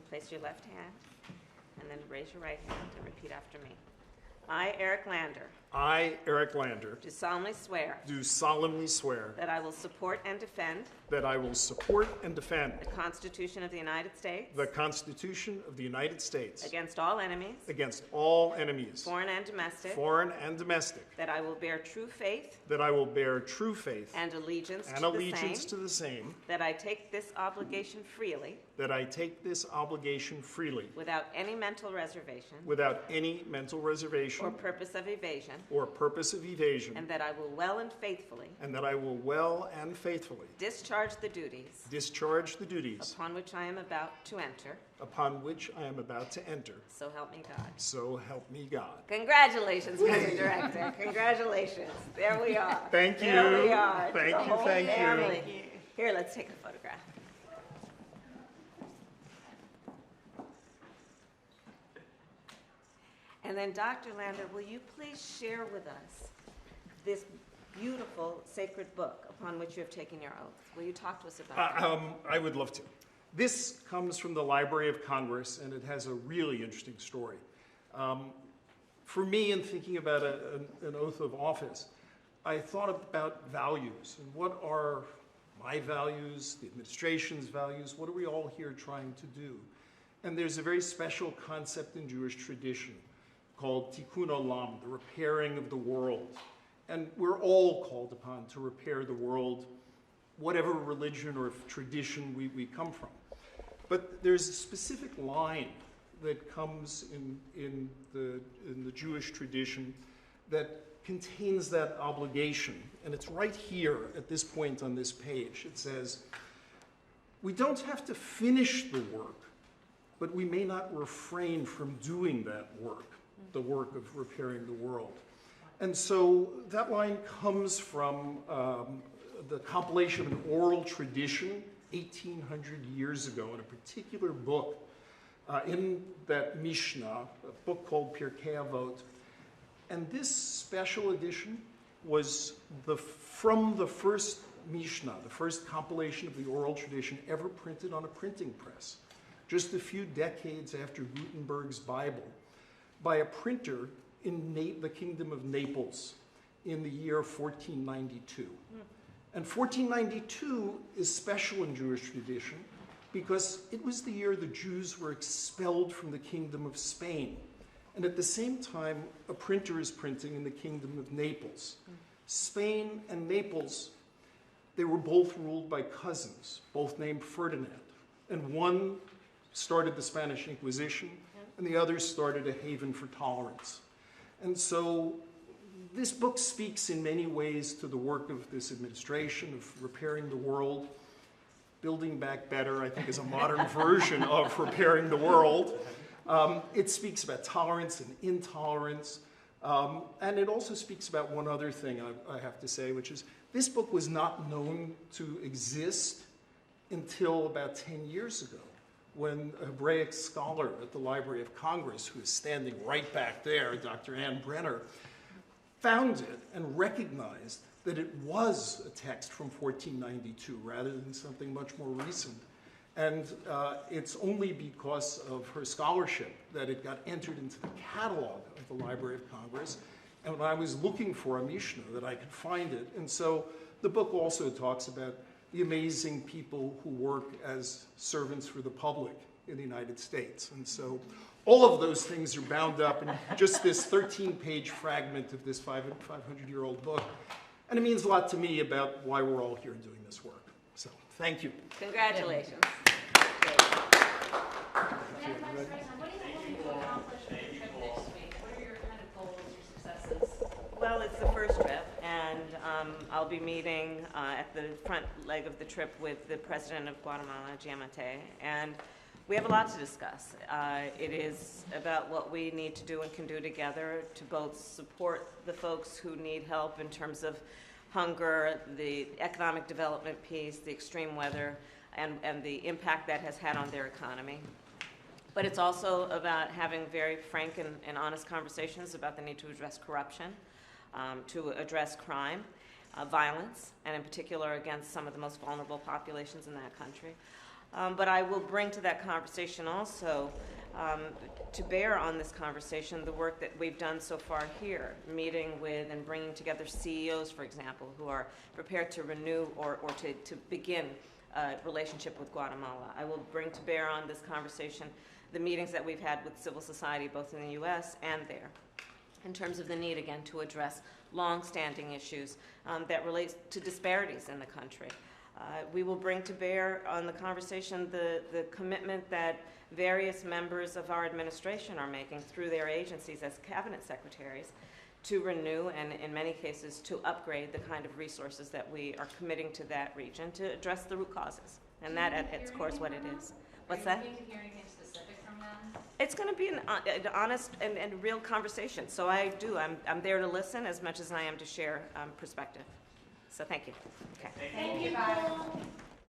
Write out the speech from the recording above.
Place your left hand, and then raise your right hand and repeat after me. I, Eric Lander, I, Eric Lander, do solemnly swear that I will support and defend the Constitution of the United States the Constitution of the United States against all enemies, foreign and domestic, that I will bear true faith and allegiance to the same, that I take this obligation freely without any mental reservation or purpose of evasion, and that I will well and faithfully discharge the duties upon which I am about to enter. So help me God. So help me God. Congratulations, Mr. Director. Congratulations. There we are. Thank you. There we are. Thank you. Here, let's take a photograph. And then, Dr. Lander, will you please share with us this beautiful sacred book upon which you have taken your oath? Will you talk to us about that? I would love to. This comes from the Library of Congress, and it has a really interesting story. For me, in thinking about an oath of office, I thought about values, and what are my values, the administration's values, what are we all here trying to do? And there's a very special concept in Jewish tradition called tikkun olam, the repairing of the world. And we're all called upon to repair the world, whatever religion or tradition we come from. But there's a specific line that comes in the Jewish tradition that contains that obligation. And it's right here at this point on this page. It says, we don't have to finish the work, but we may not refrain from doing that work, the work of repairing the world. And so that line comes from the compilation of an oral tradition 1,800 years ago in a particular book in that Mishnah, a book called Pirkei Avot. And this special edition was from the first Mishnah, the first compilation of the oral tradition ever printed on a printing press, just a few decades after Gutenberg's Bible, by a printer in the kingdom of Naples in the year 1492. And 1492 is special in Jewish tradition because it was the year the Jews were expelled from the kingdom of Spain. And at the same time, a printer is printing in the kingdom of Naples. Spain and Naples, they were both ruled by cousins, both named Ferdinand. And one started the Spanish Inquisition, and the other started a haven for tolerance. And so this book speaks in many ways to the work of this administration of repairing the world. Building Back Better, I think, is a modern version of repairing the world. It speaks about tolerance and intolerance. And it also speaks about one other thing I have to say, which is this book was not known to exist until about 10 years ago, when a Hebraic scholar at the Library of Congress, who is standing right back there, Dr. Ann Brenner, found it and recognized that it was a text from 1492 rather than something much more recent. And it's only because of her scholarship that it got entered into the catalog of the Library of Congress. And when I was looking for a Mishnah, that I could find it. And so the book also talks about the amazing people who work as servants for the public in the United States. And so all of those things are bound up in just this 13-page fragment of this 500-year-old book. And it means a lot to me about why we're all here doing this work. So thank you. Congratulations. Well, it's the first trip, and I'll be meeting at the front leg of the trip with the president of Guatemala, Giamatti, and we have a lot to discuss. It is about what we need to do and can do together to both support the folks who need help in terms of hunger, the economic development piece, the extreme weather, and the impact that has had on their economy. But it's also about having very frank and honest conversations about the need to address corruption, to address crime, violence, and in particular against some of the most vulnerable populations in that country. But I will bring to that conversation also, to bear on this conversation, the work that we've done so far here, meeting with and bringing together CEOs, for example, who are prepared to renew or to begin a relationship with Guatemala. I will bring to bear on this conversation the meetings that we've had with civil society, both in the U.S. and there, in terms of the need, again, to address long-standing issues that relate to disparities in the country. We will bring to bear on the conversation the commitment that various members of our administration are making through their agencies as cabinet secretaries to renew and, in many cases, to upgrade the kind of resources that we are committing to that region to address the root causes. And that, at its core, is what it is. What's that? Are you looking to hear anything specific from them? It's going to be an honest and real conversation. So I'm there to listen as much as I am to share perspective. So thank you. Okay. Thank you, bye.